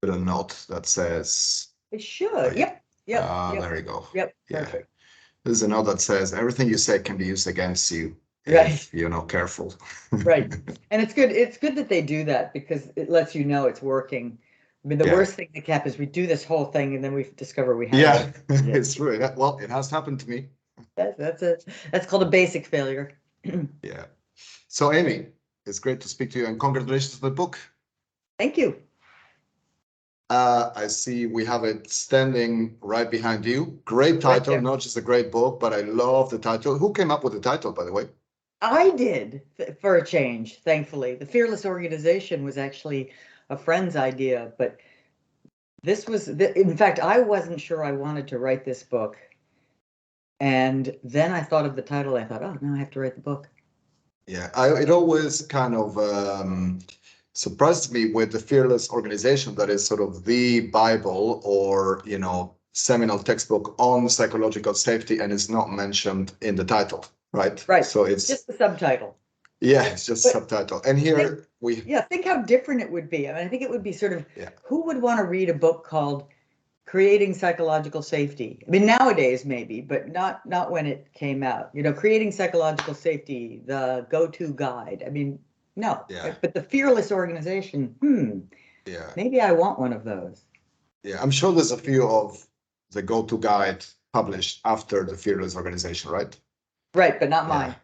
with a note that says, It should. Yep. Yep. Yep. there you go. Yep. Yeah. Perfect. There's a note that says everything you say can be used against you Right. if you're not careful. Right. And it's good. It's good that they do that because it lets you know it's working. I mean, the Yeah. worst thing that can happen is we do this whole thing and then we discover we haven't. Yeah, it's true. Well, it has happened to me. That's a that's called a basic failure. Yeah. So, Amy, it's great to speak to you and congratulations on the book. Thank you. I see we have it standing right behind you. Great Right title, there. not just a great book, but I love the title. Who came up with the title, by the way? I did for a change, thankfully. The Fearless Organization was actually a friend's idea, but in fact, I wasn't sure I wanted to write this book. And then I thought of the title. I thought, oh, now I have to write the book. Yeah, it always kind of surprised me with the Fearless organization that is sort of the Bible or, seminal textbook on psychological safety and is not mentioned in the title, right? Right. So Just the subtitle. yeah, it's just But subtitle. And think, here we, yeah, think how different it would be. I mean, I think it would be sort of yeah, who would want to read a book called Creating Psychological Safety? I mean, nowadays maybe, but not when it came out. Creating Psychological Safety, the go-to guide. I mean, no. yeah, But the Fearless Organization, yeah, maybe I want one of those. yeah. I'm sure there's a few of the go-to guide published after the Fearless organization, right? Right, but not Yeah. mine.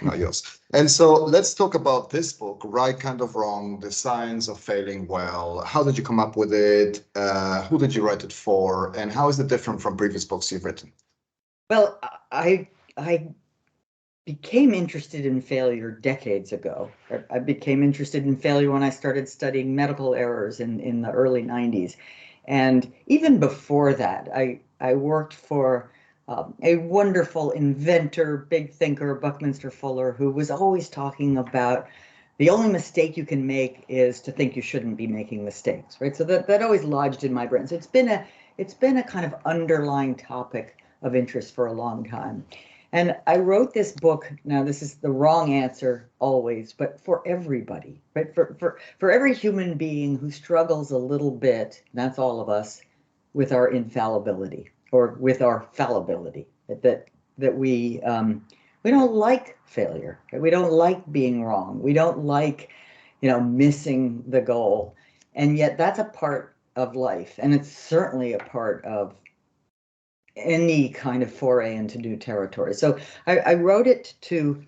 Not yours. And so let's talk about this book, Right Kind of Wrong, The Science of Failing Well. How did you come up with it? Who did you write it for? And how is it different from previous books you've written? Well, I became interested in failure decades ago. I became interested in failure when I started studying medical errors in the early 90s. And even before that, I worked for a wonderful inventor, big thinker, Buckminster Fuller, who was always talking about the only mistake you can make is to think you shouldn't be making mistakes, right? So that always lodged in my brain. So it's been a kind of underlying topic of interest for a long time. And I wrote this book. Now, this is the wrong answer always, but for everybody, right? For every human being who struggles a little bit, that's all of us, with our infallibility or with our fallibility, that we don't like failure. Right? We don't like being wrong. We don't like, missing the goal. And yet that's a part of life. And it's certainly a part of any kind of foray into new territory. So I wrote it to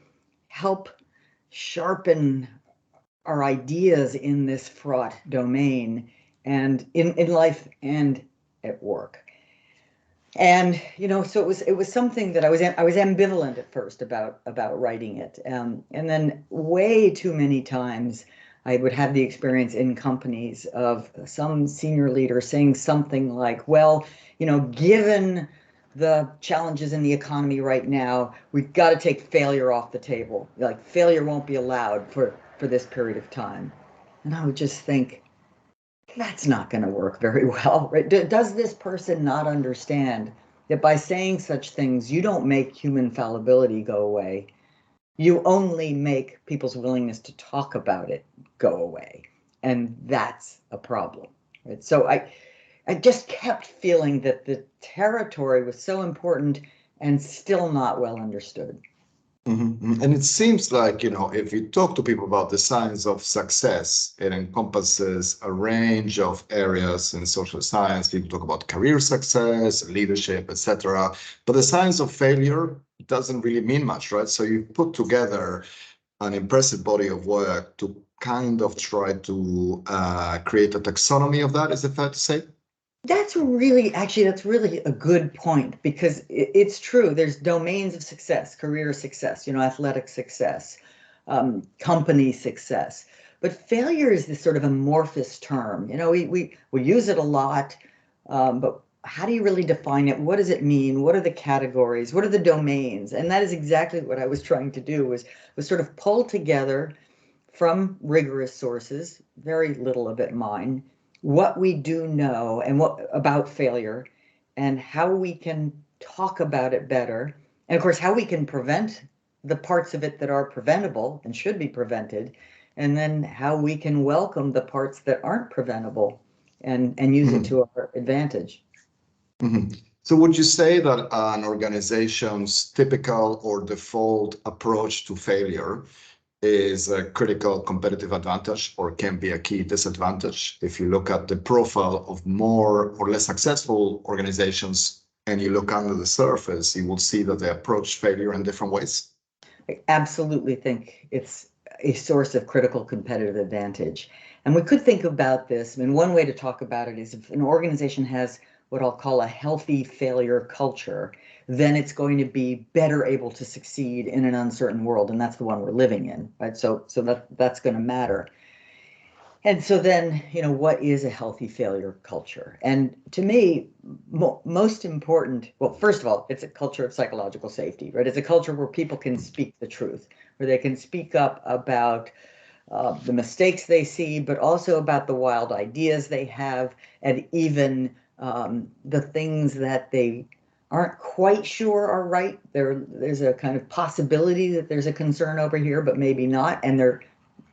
help sharpen our ideas in this fraught domain and in life and at work. And so it was something that I was ambivalent at first about writing it, and then way too many times I would have the experience in companies of some senior leader saying something like, "Well, given the challenges in the economy right now, we've got to take failure off the table. Like failure won't be allowed for this period of time," and I would just think, that's not going to work very well, right? Does this person not understand that by saying such things, you don't make human fallibility go away? You only make people's willingness to talk about it go away. And that's a problem, right? So I just kept feeling that the territory was so important and still not well understood. And it seems like, if you talk to people about the science of success, it encompasses a range of areas in social science. People talk about career success, leadership, etc. But the science of failure doesn't really mean much, right? So you put together an impressive body of work to kind of try to create a taxonomy of that. Is it fair to say? That's really a good point because it's true. There's domains of success, career success, athletic success, company success. But failure is this sort of amorphous term. We use it a lot, but how do you really define it? What does it mean? What are the categories? What are the domains? And that is exactly what I was trying to do was sort of pull together from rigorous sources, very little of it mine, what we do know and what about failure and how we can talk about it better. And of course, how we can prevent the parts of it that are preventable and should be prevented. And then how we can welcome the parts that aren't preventable and use it to our advantage. So would you say that an organization's typical or default approach to failure is a critical competitive advantage or can be a key disadvantage? If you look at the profile of more or less successful organizations and you look under the surface, you will see that they approach failure in different ways. I absolutely think it's a source of critical competitive advantage. And we could think about this. I mean, one way to talk about it is if an organization has what I'll call a healthy failure culture, then it's going to be better able to succeed in an uncertain world. And that's the one we're living in, right? So that's going to matter. And so then, what is a healthy failure culture? And to me, most important, well, first of all, it's a culture of psychological safety, right? It's a culture where people can speak the truth, where they can speak up about the mistakes they see, but also about the wild ideas they have, and even the things that they aren't quite sure are right. There's a kind of possibility that there's a concern over here, but maybe not, and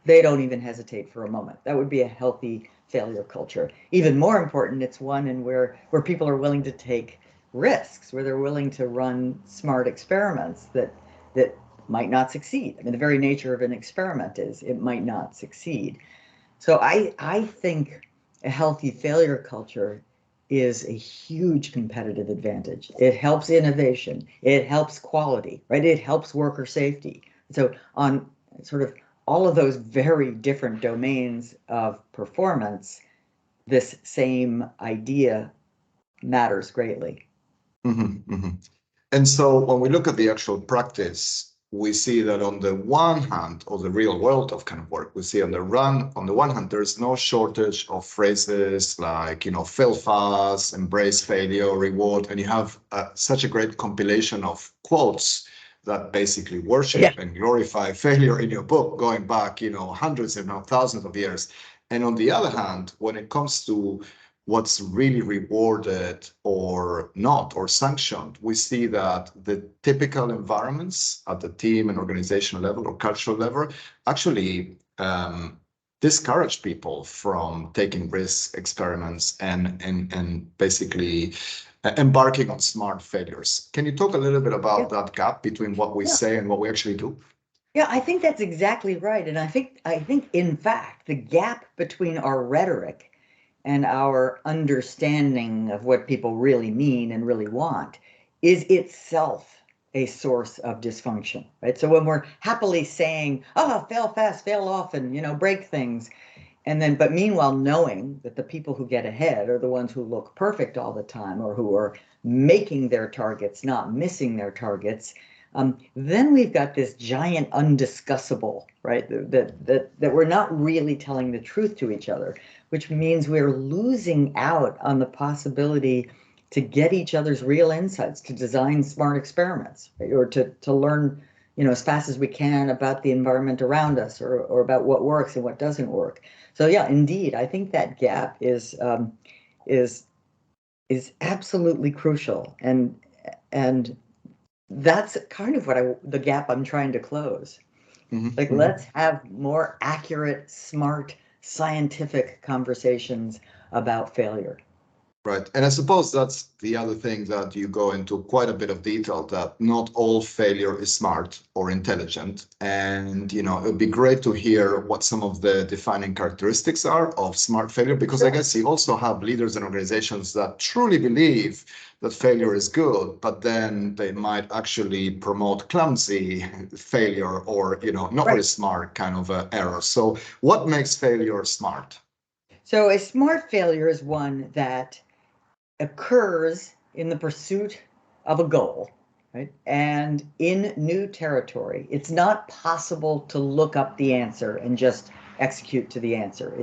they don't even hesitate for a moment. That would be a healthy failure culture. Even more important, it's one in where people are willing to take risks, where they're willing to run smart experiments that might not succeed. I mean, the very nature of an experiment is it might not succeed. So I think a healthy failure culture is a huge competitive advantage. It helps innovation. It helps quality, right? It helps worker safety. So on sort of all of those very different domains of performance, this same idea matters greatly. And so when we look at the actual practice, we see that on the one hand, or the real world of kind of work, we see on the one hand, there's no shortage of phrases like, fail fast, embrace failure, reward, and you have such a great compilation of quotes that basically worship and glorify failure in your book, going back, hundreds, if not thousands of years. And on the other hand, when it comes to what's really rewarded or not, or sanctioned, we see that the typical environments at the team and organizational level or cultural level actually discourage people from taking risks, experiments, and basically embarking on smart failures. Can you talk a little bit about that gap between what we say and what we actually do? Yeah, I think that's exactly right. And I think in fact, the gap between our rhetoric and our understanding of what people really mean and really want is itself a source of dysfunction, right? So when we're happily saying, fail fast, fail often, break things, but meanwhile knowing that the people who get ahead are the ones who look perfect all the time, or who are making their targets, not missing their targets, then we've got this giant undiscussable, right? That we're not really telling the truth to each other, which means we're losing out on the possibility to get each other's real insights, to design smart experiments, right? Or to learn, as fast as we can about the environment around us, or about what works and what doesn't work. So yeah, indeed, I think that gap is absolutely crucial, and that's kind of the gap I'm trying to close. Let's have more accurate, smart, scientific conversations about failure. Right. And I suppose that's the other thing that you go into quite a bit of detail, that not all failure is smart or intelligent. And, it would be great to hear what some of the defining characteristics are of smart failure, because I guess you also have leaders and organizations that truly believe that failure is good, but then they might actually promote clumsy failure or, not very smart kind of error. So what makes failure smart? So a smart failure is one that occurs in the pursuit of a goal, right? And in new territory. It's not possible to look up the answer and just execute to the answer.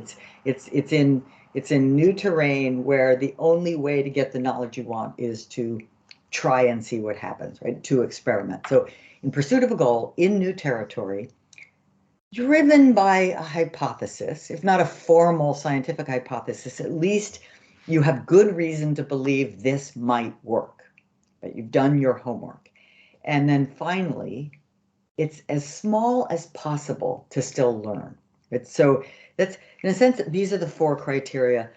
It's in new terrain where the only way to get the knowledge you want is to try and see what happens, right? To experiment. So in pursuit of a goal in new territory, driven by a hypothesis, if not a formal scientific hypothesis, at least you have good reason to believe this might work, that you've done your homework. And then finally, it's as small as possible to still learn. So that's, in a sense, these are the four criteria: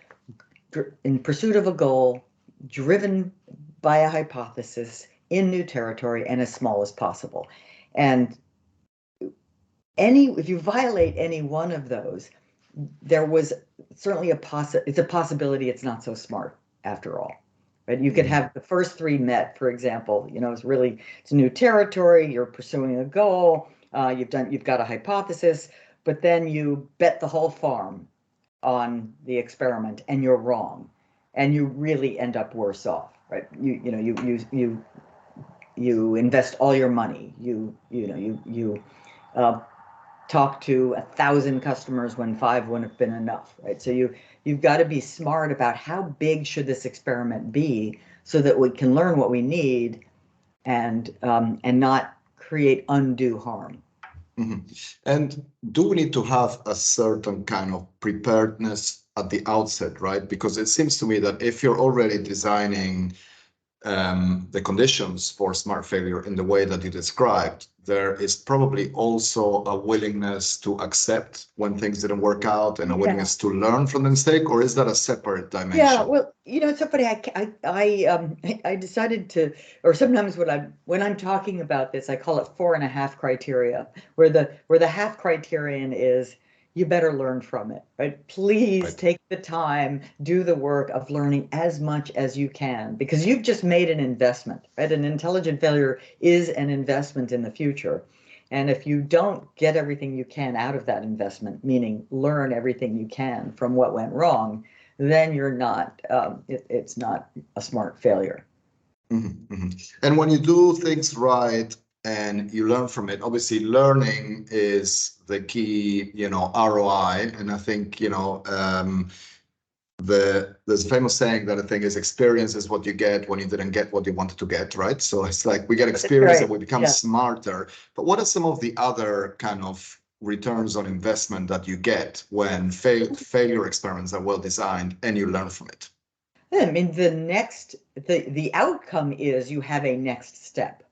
in pursuit of a goal, driven by a hypothesis in new territory and as small as possible. And if you violate any one of those, there was certainly it's a possibility it's not so smart after all. Right? You could have the first three met, for example, it's new territory, you're pursuing a goal, you've got a hypothesis, but then you bet the whole farm on the experiment and you're wrong, and you really end up worse off, right? You invest all your money, you talk to 1,000 customers when 5 wouldn't have been enough, right? So you've got to be smart about how big should this experiment be so that we can learn what we need and not create undue harm. Mm-hmm. And do we need to have a certain kind of preparedness at the outset, right? Because it seems to me that if you're already designing the conditions for smart failure in the way that you described, there is probably also a willingness to accept when things didn't work out and a willingness to learn from the mistake, or is that a separate dimension? Yeah, well, it's so funny. I decided to, or sometimes when I'm talking about this, I call it 4.5 criteria, where the half criterion is you better learn from it, right? Please take the time, do the work of learning as much as you can, because you've just made an investment, right? An intelligent failure is an investment in the future. And if you don't get everything you can out of that investment, meaning learn everything you can from what went wrong, then you're not, it's not a smart failure. Mm-hmm, mm-hmm. And when you do things right, and you learn from it, obviously learning is the key, ROI. And I think, there's a famous saying that I think is experience is what you get when you didn't get what you wanted to get, right? So it's like we get experience and we become smarter. But what are some of the other kind of returns on investment that you get when failure experiments are well designed and you learn from it? I mean, the outcome is you have a next step.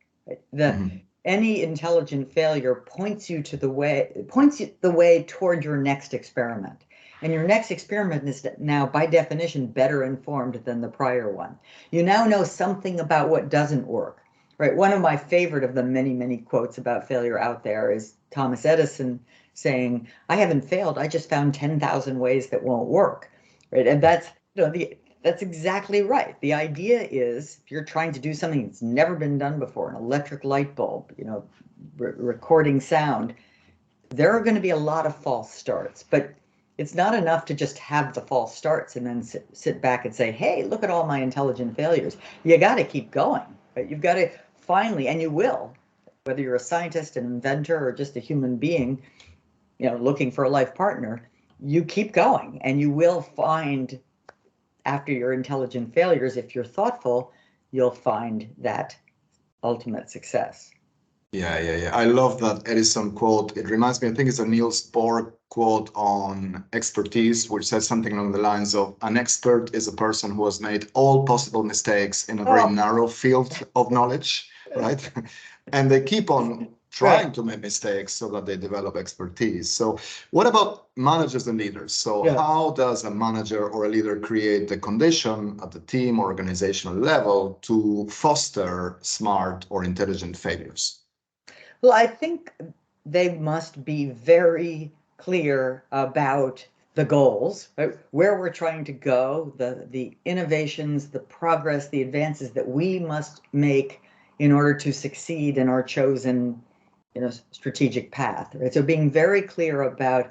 Right? Any intelligent failure points you the way toward your next experiment. And your next experiment is now, by definition, better informed than the prior one. You now know something about what doesn't work. Right? One of my favorite of the many, many quotes about failure out there is Thomas Edison saying, "I haven't failed, I just found 10,000 ways that won't work." Right? And that's that's exactly right. The idea is if you're trying to do something that's never been done before, an electric light bulb, recording sound, there are going to be a lot of false starts, but it's not enough to just have the false starts and then sit back and say, hey, look at all my intelligent failures. You got to keep going. Right? You've got to finally, and you will, whether you're a scientist, an inventor, or just a human being, looking for a life partner, you keep going and you will find, after your intelligent failures, if you're thoughtful, you'll find that ultimate success. Yeah. I love that Edison quote. It reminds me, I think it's a Niels Bohr quote on expertise, which says something along the lines of, an expert is a person who has made all possible mistakes in a very narrow field of knowledge, right? And they keep on trying to make mistakes so that they develop expertise. So what about managers and leaders? So how does a manager or a leader create the condition at the team or organizational level to foster smart or intelligent failures? Well, I think they must be very clear about the goals, right? Where we're trying to go, the innovations, the progress, the advances that we must make in order to succeed in our chosen strategic path, right? So being very clear about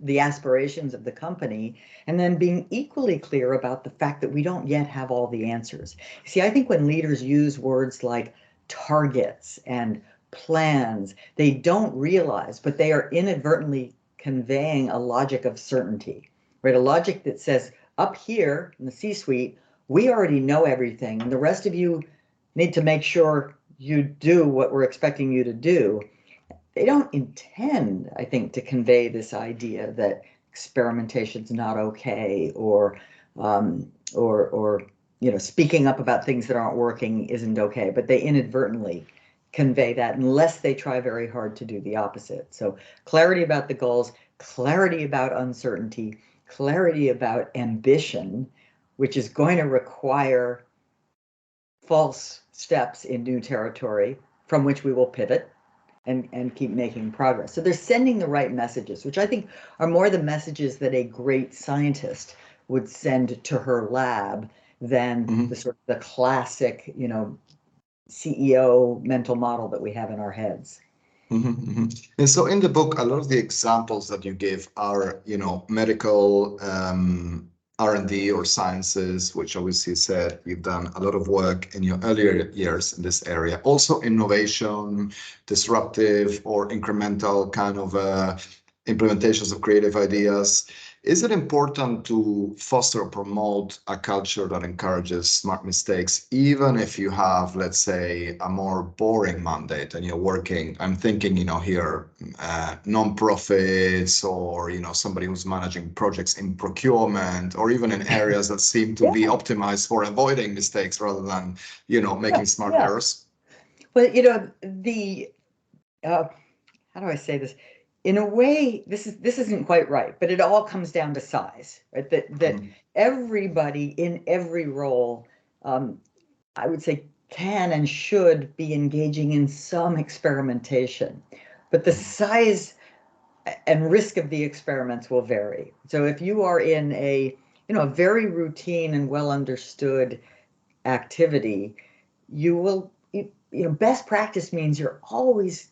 the aspirations of the company, and then being equally clear about the fact that we don't yet have all the answers. See, I think when leaders use words like targets and plans, they don't realize, but they are inadvertently conveying a logic of certainty, right? A logic that says, up here in the C-suite, we already know everything, and the rest of you need to make sure you do what we're expecting you to do. They don't intend, I think, to convey this idea that experimentation's not okay, or speaking up about things that aren't working isn't okay, but they inadvertently convey that unless they try very hard to do the opposite. So clarity about the goals, clarity about uncertainty, clarity about ambition, which is going to require false steps in new territory from which we will pivot and keep making progress. So they're sending the right messages, which I think are more the messages that a great scientist would send to her lab than the sort of the classic, CEO mental model that we have in our heads. And so in the book, a lot of the examples that you give are, medical R&D or sciences, which obviously said you've done a lot of work in your earlier years in this area. Also innovation, disruptive or incremental kind of implementations of creative ideas. Is it important to foster or promote a culture that encourages smart mistakes, even if you have, let's say, a more boring mandate and you're working, I'm thinking, here, non-profits or, somebody who's managing projects in procurement or even in areas that seem to be optimized for avoiding mistakes rather than, making smart errors? Well, how do I say this? In a way, this isn't quite right, but it all comes down to size, right? That everybody in every role, I would say, can and should be engaging in some experimentation, but the size and risk of the experiments will vary. So if you are in a very routine and well understood activity, you will, best practice means you're always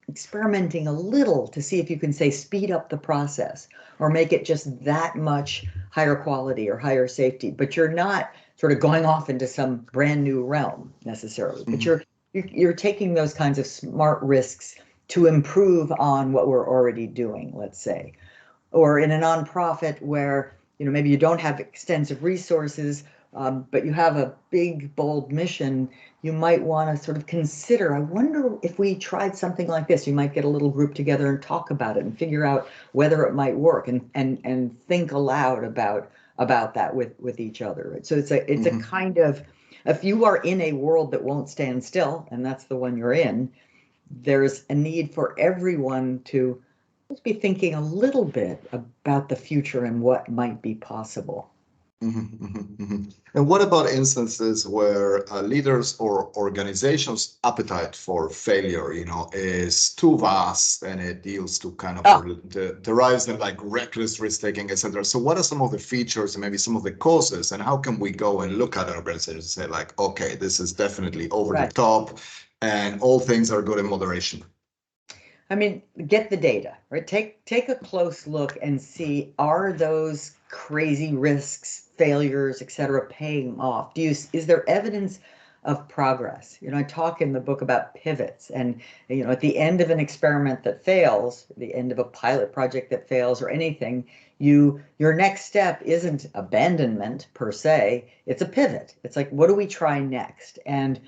experimenting a little to see if you can, say, speed up the process or make it just that much higher quality or higher safety, but you're not sort of going off into some brand new realm necessarily, but you're taking those kinds of smart risks to improve on what we're already doing, let's say. Or in a nonprofit where maybe you don't have extensive resources, but you have a big, bold mission, you might want to sort of consider, I wonder if we tried something like this. You might get a little group together and talk about it and figure out whether it might work and think aloud about that with each other. Right? So it's a kind of, if you are in a world that won't stand still, and that's the one you're in, there's a need for everyone to just be thinking a little bit about the future and what might be possible. And what about instances where leaders or organizations' appetite for failure, is too vast and it deals to kind of derives in like reckless risk-taking, etc. So what are some of the features and maybe some of the causes, and how can we go and look at an organization and say like, okay, this is definitely over the top and all things are good in moderation? I mean, get the data, right? Take a close look and see, are those crazy risks, failures, et cetera, paying off? Is there evidence of progress? I talk in the book about pivots, and at the end of an experiment that fails, the end of a pilot project that fails or anything, your next step isn't abandonment per se, it's a pivot. It's like, what do we try next? And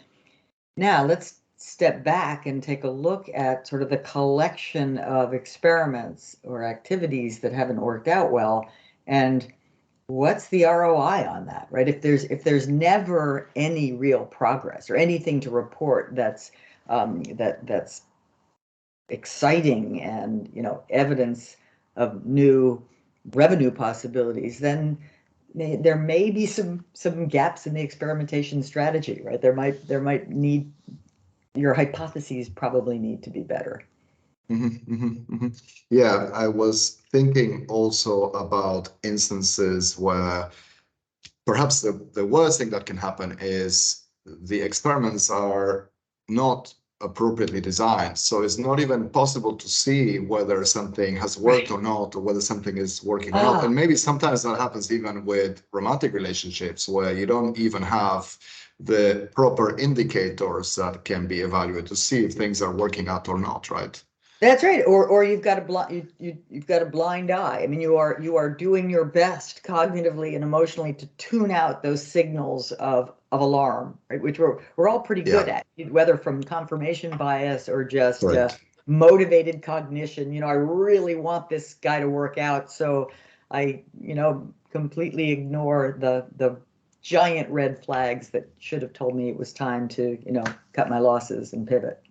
now let's step back and take a look at sort of the collection of experiments or activities that haven't worked out well, and what's the ROI on that, right? If there's never any real progress or anything to report that's exciting and evidence of new revenue possibilities, then there may be some gaps in the experimentation strategy, right? There might need, your hypotheses probably need to be better. Yeah, I was thinking also about instances where perhaps the worst thing that can happen is the experiments are not appropriately designed. So it's not even possible to see whether something has worked or not, or whether something is working or not. And maybe sometimes that happens even with romantic relationships where you don't even have the proper indicators that can be evaluated to see if things are working out or not, right? That's right. Or you've got a blind you've got a blind eye. I mean, you are doing your best cognitively and emotionally to tune out those signals of alarm, right? Which we're all pretty good at, whether from confirmation bias or just motivated cognition. I really want this guy to work out, so I completely ignore the giant red flags that should have told me it was time to cut my losses and pivot.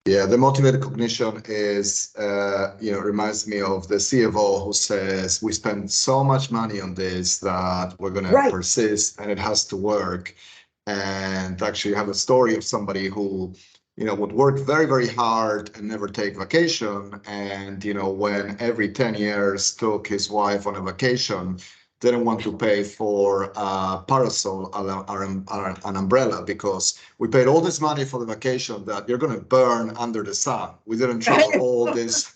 Yeah, the motivated cognition is, reminds me of the CFO who says, we spend so much money on this that we're going to Right. persist and it has to work. And actually, you have a story of somebody who, would work very, very hard and never take vacation. And, when every 10 years took his wife on a vacation, didn't want to pay for a parasol or an umbrella because we paid all this money for the vacation that you're going to burn under the sun. We didn't travel all this.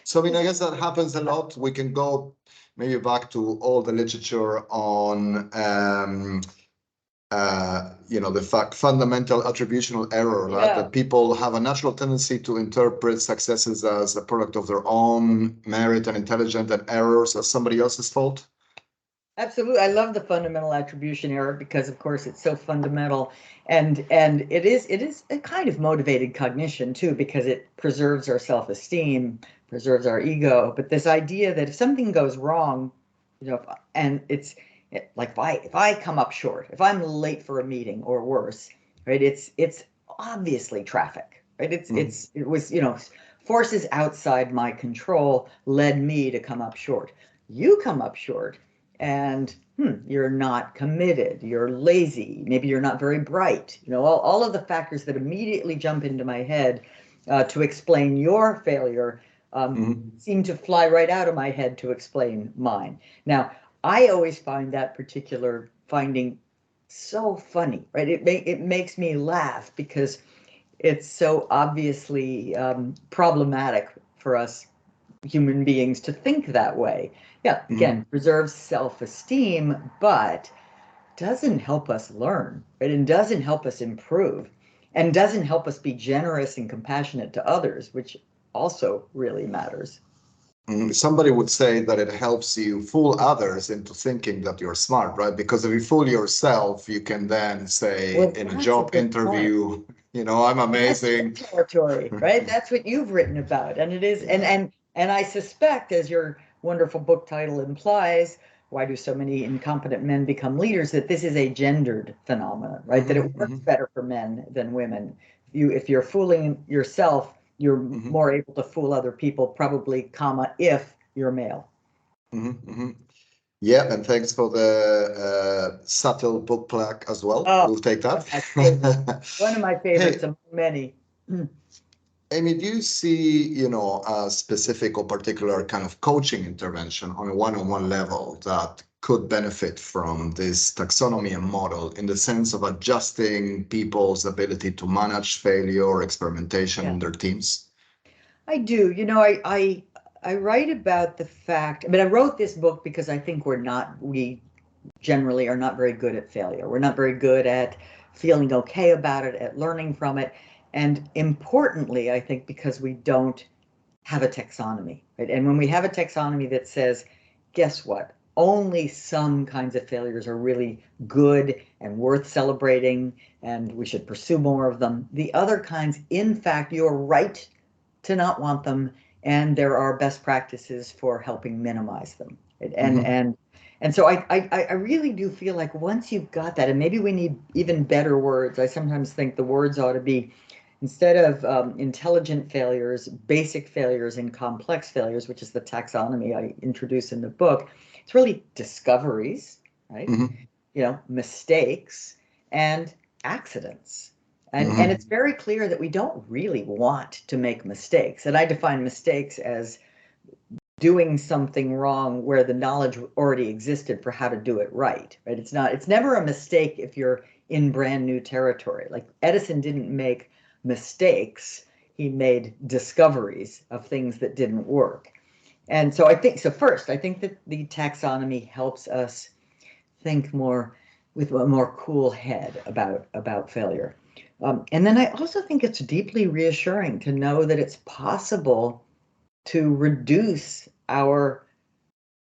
So, I guess that happens a lot. We can go maybe back to all the literature on the fundamental attributional error, right? Yeah. That people have a natural tendency to interpret successes as a product of their own merit and intelligence, and errors as somebody else's fault. Absolutely. I love the fundamental attribution error because, of course, it's so fundamental, and it is a kind of motivated cognition too, because it preserves our self-esteem, preserves our ego. But this idea that if something goes wrong, and like if I come up short, if I'm late for a meeting or worse, right? It's obviously traffic, right? It was forces outside my control led me to come up short. You come up short, and you're not committed, you're lazy, maybe you're not very bright, all of the factors that immediately jump into my head to explain your failure seem to fly right out of my head to explain mine. Now, I always find that particular finding so funny, right? It makes me laugh because it's so obviously problematic for us human beings to think that way. Yeah, again, preserves self-esteem, but doesn't help us learn, right? And doesn't help us improve, and doesn't help us be generous and compassionate to others, which also really matters. Somebody would say that it helps you fool others into thinking that you're smart, right? Because if you fool yourself, you can then say in a job interview, I'm amazing. That's territory, right? That's what you've written about. And it is, and I suspect, as your wonderful book title implies, Why Do So Many Incompetent Men Become Leaders, that this is a gendered phenomenon, right? That it works better for men than women. If you're fooling yourself, you're more able to fool other people, probably, if you're male. Yeah, and thanks for the subtle book plug as well. Oh, we'll take that. One of my favorites among many. Amy, do you see, a specific or particular kind of coaching intervention on a one-on-one level that could benefit from this taxonomy and model in the sense of adjusting people's ability to manage failure or experimentation in their teams? I do. I write about the fact, I wrote this book because I think we generally are not very good at failure. We're not very good at feeling okay about it, at learning from it. And importantly, I think because we don't have a taxonomy, right? And when we have a taxonomy that says, guess what? Only some kinds of failures are really good and worth celebrating, and we should pursue more of them. The other kinds, in fact, you're right to not want them, and there are best practices for helping minimize them. And so I really do feel like once you've got that, and maybe we need even better words. I sometimes think the words ought to be, instead of intelligent failures, basic failures, and complex failures, which is the taxonomy I introduce in the book, it's really discoveries, right? Mistakes and accidents. And it's very clear that we don't really want to make mistakes. And I define mistakes as doing something wrong where the knowledge already existed for how to do it right? It's never a mistake if you're in brand new territory. Like Edison didn't make mistakes, he made discoveries of things that didn't work. And so first, I think that the taxonomy helps us think more with a more cool head about failure. And then I also think it's deeply reassuring to know that it's possible to reduce our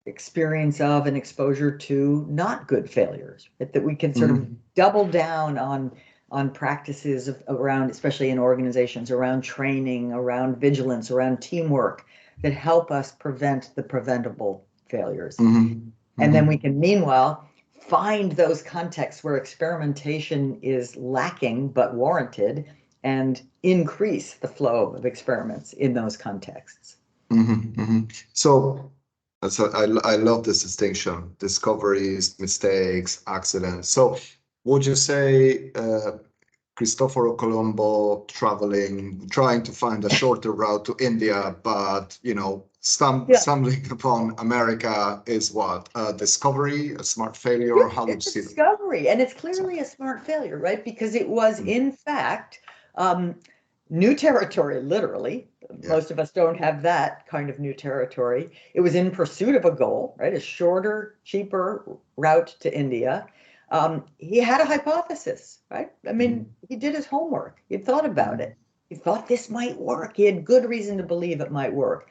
experience of and exposure to not good failures, that we can sort of double down on practices around, especially in organizations, around training, around vigilance, around teamwork, that help us prevent the preventable failures. And then we can, meanwhile, find those contexts where experimentation is lacking but warranted, and increase the flow of experiments in those contexts. So I love this distinction: discoveries, mistakes, accidents. So would you say Cristoforo Colombo trying to find a shorter route to India, but stumbling upon America is what? A discovery, a smart failure? How would you see that? Discovery, and it's clearly a smart failure, right? Because it was, in fact, new territory, literally. Most of us don't have that kind of new territory. It was in pursuit of a goal, right? A shorter, cheaper route to India. He had a hypothesis, right? I mean, he did his homework. He thought about it. He thought this might work. He had good reason to believe it might work.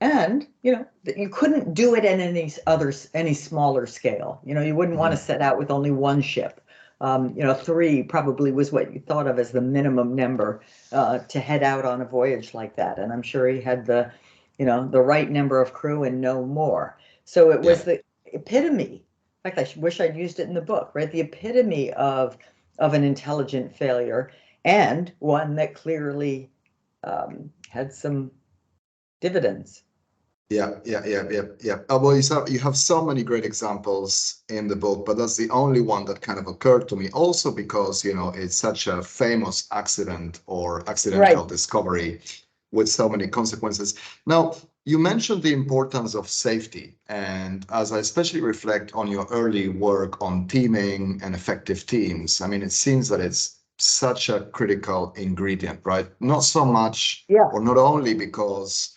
And, you couldn't do it at any smaller scale. You wouldn't want to set out with only one ship. 3 probably was what you thought of as the minimum number to head out on a voyage like that. And I'm sure he had the right number of crew and no more. So it was the epitome. In fact, I wish I'd used it in the book, right? The epitome of an intelligent failure, and one that clearly had some dividends. Yeah. Well, you have so many great examples in the book, but that's the only one that kind of occurred to me. Also because, it's such a famous accident or accidental discovery with so many consequences. Now, you mentioned the importance of safety. And as I especially reflect on your early work on teaming and effective teams, I mean, it seems that it's such a critical ingredient, right? Not so much, or not only because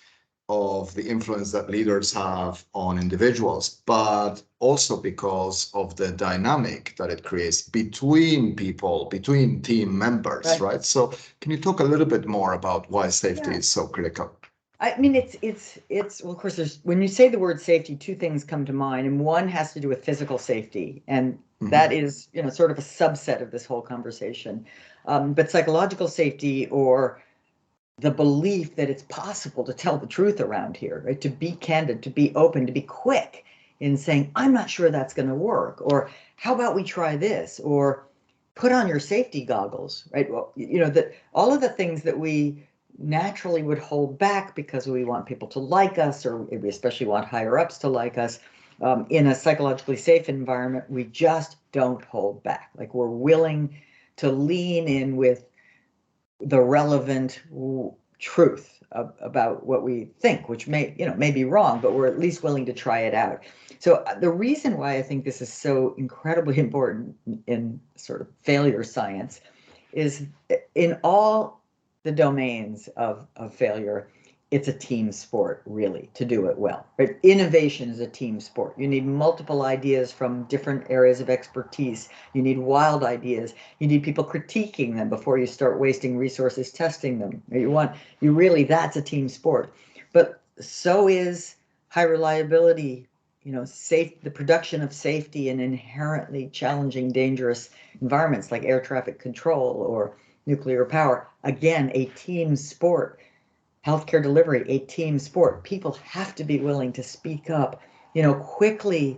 of the influence that leaders have on individuals, but also because of the dynamic that it creates between people, between team members, right? So can you talk a little bit more about why safety is so critical? I mean, well, of course, when you say the word safety, 2 things come to mind, and one has to do with physical safety, and that is, sort of a subset of this whole conversation. But psychological safety, or the belief that it's possible to tell the truth around here, right? To be candid, to be open, to be quick in saying, I'm not sure that's going to work, or how about we try this, or put on your safety goggles, right? Well, that all of the things that we naturally would hold back because we want people to like us, or we especially want higher ups to like us. In a psychologically safe environment, we just don't hold back. Like, we're willing to lean in with the relevant truth about what we think, which may be wrong, but we're at least willing to try it out. So the reason why I think this is so incredibly important in sort of failure science is, in all the domains of failure, it's a team sport, really, to do it well. Right? Innovation is a team sport. You need multiple ideas from different areas of expertise. You need wild ideas. You need people critiquing them before you start wasting resources testing them. That's a team sport. But so is high reliability, the production of safety in inherently challenging, dangerous environments like air traffic control or nuclear power. Again, a team sport. Healthcare delivery, a team sport. People have to be willing to speak up, quickly,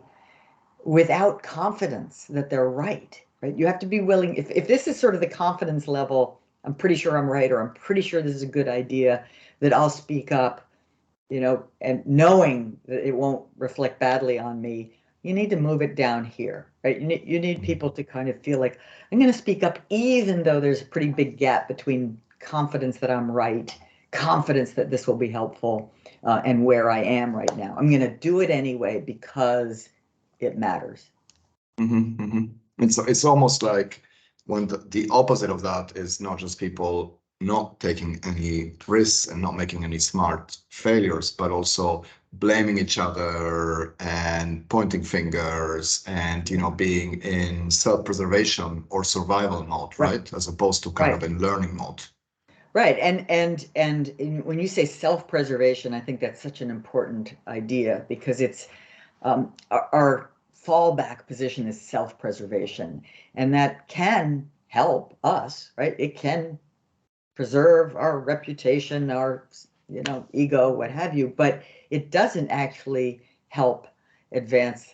without confidence that they're right? You have to be willing. If this is sort of the confidence level, I'm pretty sure I'm right, or I'm pretty sure this is a good idea, that I'll speak up, and knowing that it won't reflect badly on me, you need to move it down here, right? You need people to kind of feel like, I'm going to speak up even though there's a pretty big gap between confidence that I'm right, confidence that this will be helpful, and where I am right now. I'm going to do it anyway because it matters. It's almost like when the opposite of that is not just people not taking any risks and not making any smart failures, but also blaming each other and pointing fingers and being in self-preservation or survival mode, right? As opposed to kind of in learning mode. Right. And when you say self-preservation, I think that's such an important idea, because it's our fallback position is self-preservation, and that can help us, right? It can preserve our reputation, our ego, what have you, but it doesn't actually help advance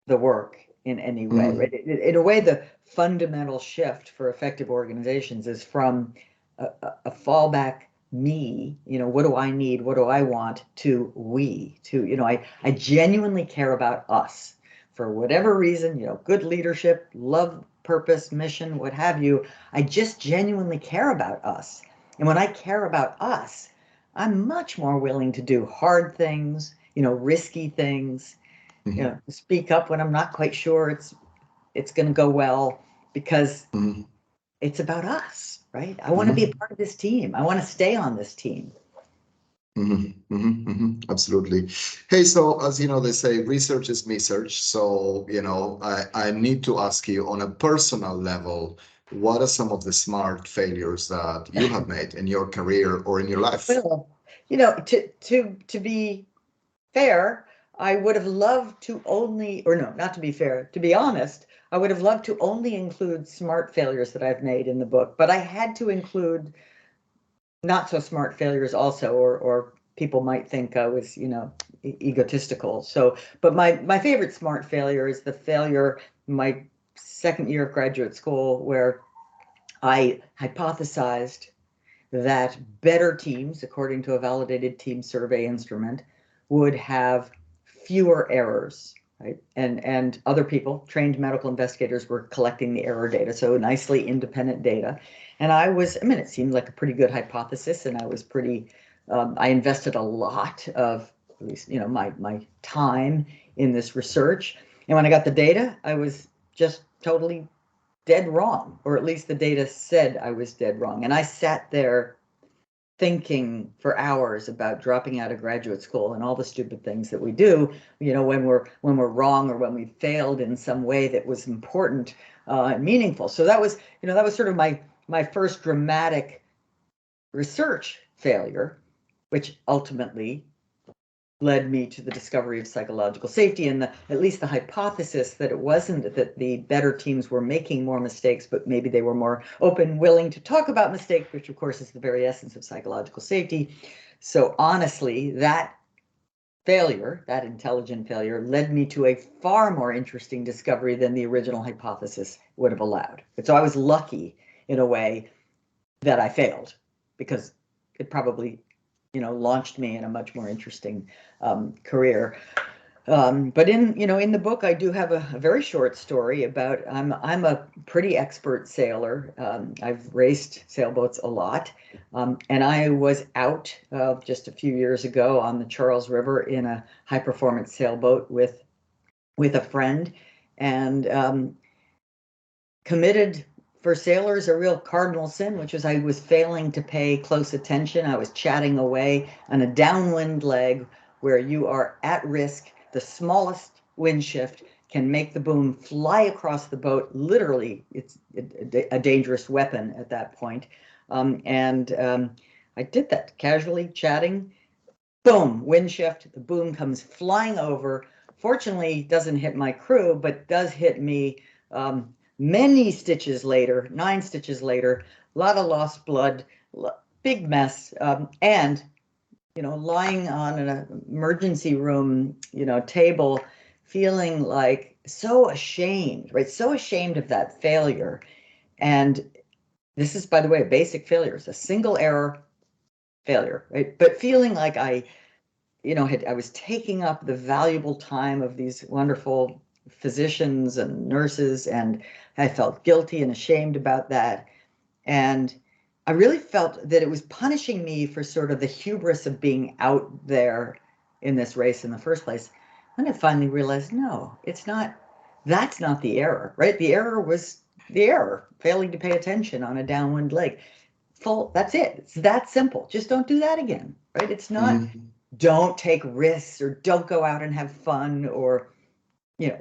the work in any way, right? In a way, the fundamental shift for effective organizations is from a fallback me, what do I need? What do I want? To we, to, I genuinely care about us for whatever reason, good leadership, love, purpose, mission, what have you. I just genuinely care about us. And when I care about us, I'm much more willing to do hard things, risky things, speak up when I'm not quite sure it's going to go well, because it's about us, right? I want to be a part of this team. I want to stay on this team. Absolutely. Hey, so as you know, they say research is research. So, I need to ask you on a personal level, what are some of the smart failures that you have made in your career or in your life? Well, to be fair, I would have loved to only, or no, not to be fair, to be honest, I would have loved to only include smart failures that I've made in the book, but I had to include not so smart failures also, or people might think I was, egotistical. So, but my favorite smart failure is the failure my second year of graduate school, where I hypothesized that better teams, according to a validated team survey instrument, would have fewer errors, right? And other people, trained medical investigators, were collecting the error data, so nicely independent data. And it seemed like a pretty good hypothesis, and I was I invested a lot of, at least, my time in this research. And when I got the data, I was just totally dead wrong, or at least the data said I was dead wrong. And I sat there thinking for hours about dropping out of graduate school and all the stupid things that we do, when we're wrong, or when we failed in some way that was important and meaningful. So that was sort of my first dramatic research failure, which ultimately led me to the discovery of psychological safety, and at least the hypothesis that it wasn't that the better teams were making more mistakes, but maybe they were more open, willing to talk about mistakes, which of course is the very essence of psychological safety. So honestly, that failure, that intelligent failure, led me to a far more interesting discovery than the original hypothesis would have allowed. And so I was lucky in a way that I failed, because it probably launched me in a much more interesting career. But in the book, I do have a very short story about, I'm a pretty expert sailor. I've raced sailboats a lot, and I was out just a few years ago on the Charles River in a high performance sailboat with a friend, and committed for sailors a real cardinal sin, which was I was failing to pay close attention. I was chatting away on a downwind leg where you are at risk. The smallest wind shift can make the boom fly across the boat. Literally, it's a dangerous weapon at that point. I did that casually, chatting. Boom, wind shift, the boom comes flying over. Fortunately, doesn't hit my crew, but does hit me. Many stitches later, 9 stitches later, a lot of lost blood, big mess, and lying on an emergency room, table, feeling like so ashamed, right? So ashamed of that failure. And this is, by the way, a basic failure. It's a single error failure, right? But feeling like I was taking up the valuable time of these wonderful physicians and nurses, and I felt guilty and ashamed about that. And I really felt that it was punishing me for sort of the hubris of being out there in this race in the first place. And I finally realized, no, it's not. That's not the error, right? The error was the error, failing to pay attention on a downwind leg. That's it. It's that simple. Just don't do that again, right? It's not don't take risks, or don't go out and have fun, or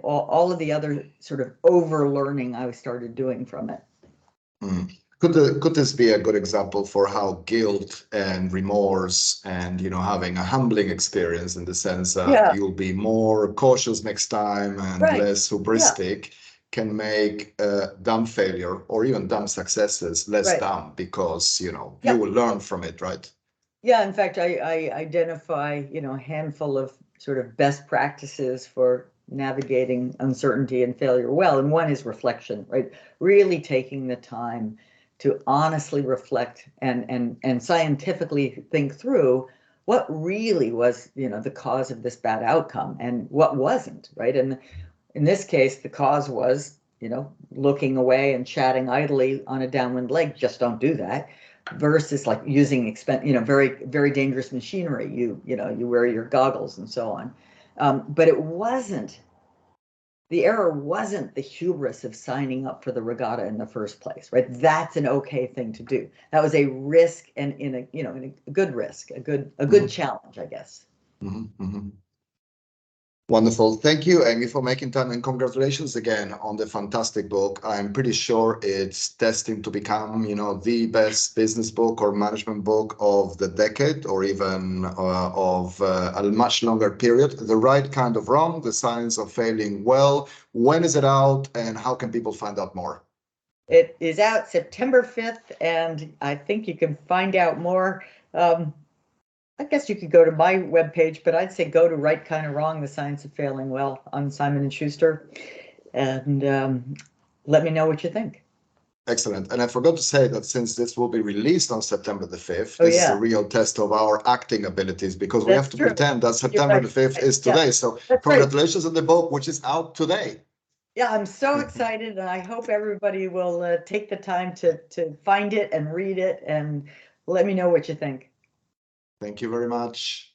all of the other sort of over-learning I started doing from it. Could this be a good example for how guilt and remorse and having a humbling experience, in the sense that you'll be more cautious next time and less hubristic, can make dumb failure or even dumb successes less dumb, because you will learn from it, right? Yeah, in fact, I identify a handful of sort of best practices for navigating uncertainty and failure well. And one is reflection, right? Really taking the time to honestly reflect and scientifically think through what really was, the cause of this bad outcome and what wasn't, right? And in this case, the cause was, looking away and chatting idly on a downwind leg. Just don't do that. Versus like using very, very dangerous machinery. You wear your goggles and so on. But the error wasn't the hubris of signing up for the regatta in the first place, right? That's an okay thing to do. That was a risk, and in a good risk, a good challenge, I guess. Wonderful. Thank you, Amy, for making time, and congratulations again on the fantastic book. I'm pretty sure it's destined to become, the best business book or management book of the decade, or even of a much longer period. The Right Kind of Wrong, The Science of Failing Well. When is it out, and how can people find out more? It is out September 5th, and I think you can find out more. I guess you could go to my webpage, but I'd say go to Right Kind of Wrong, The Science of Failing Well on Simon & Schuster, and let me know what you think. Excellent. And I forgot to say that since this will be released on September the 5th, Oh, this is yeah. a real test of our acting abilities, because we That's have to true. pretend that September the 5th is today. Yeah. So That's congratulations on the book, which is out today. Yeah, I'm so excited, and I hope everybody will take the time to find it and read it, and let me know what you think. Thank you very much.